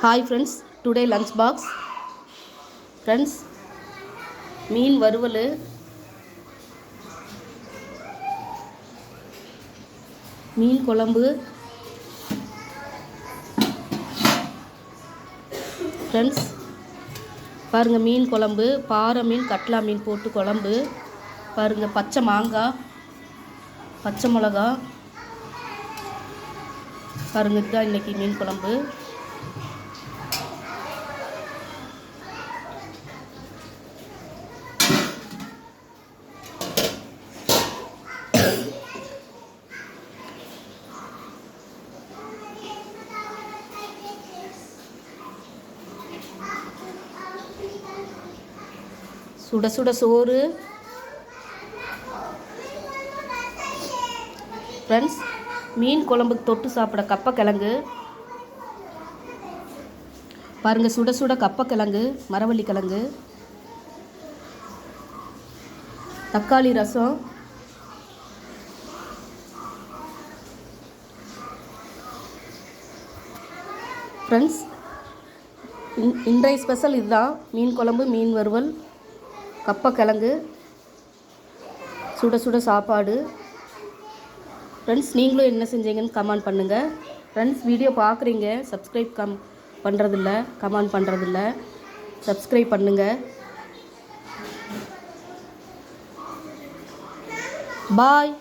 Hi friends, today lunch box. Friends, மீன் வறுவல், மீன் குழம்பு. Friends பாருங்கள், மீன் குழம்பு, பாறை மீன், கட்லா மீன் போட்டு குழம்பு. பாருங்கள், பச்சை மாங்காய், பச்சை மிளகா. பாருங்கள், இதுதான் இன்றைக்கி மீன் குழம்பு. சுட சுட சோறு. ஃப்ரெண்ட்ஸ், மீன் குழம்புக்கு தொட்டு சாப்பிட கப்பக்கிழங்கு. பாருங்கள், சுட சுட கப்பக்கிழங்கு, மரவள்ளி கிழங்கு, தக்காளி ரசம். ஃப்ரெண்ட்ஸ், இன்றைய ஸ்பெஷல் இதுதான். மீன் குழம்பு, மீன் வறுவல், கப்பக்கிழங்கு, சுட சுட சாப்பாடு. ஃப்ரெண்ட்ஸ், நீங்களும் என்ன செஞ்சீங்கன்னு கமெண்ட் பண்ணுங்கள். ஃப்ரெண்ட்ஸ், வீடியோ பார்க்குறீங்க, சப்ஸ்கிரைப் பண்ணுறதில்ல, கமெண்ட் பண்ணுறதில்ல. சப்ஸ்கிரைப் பண்ணுங்கள். பாய்.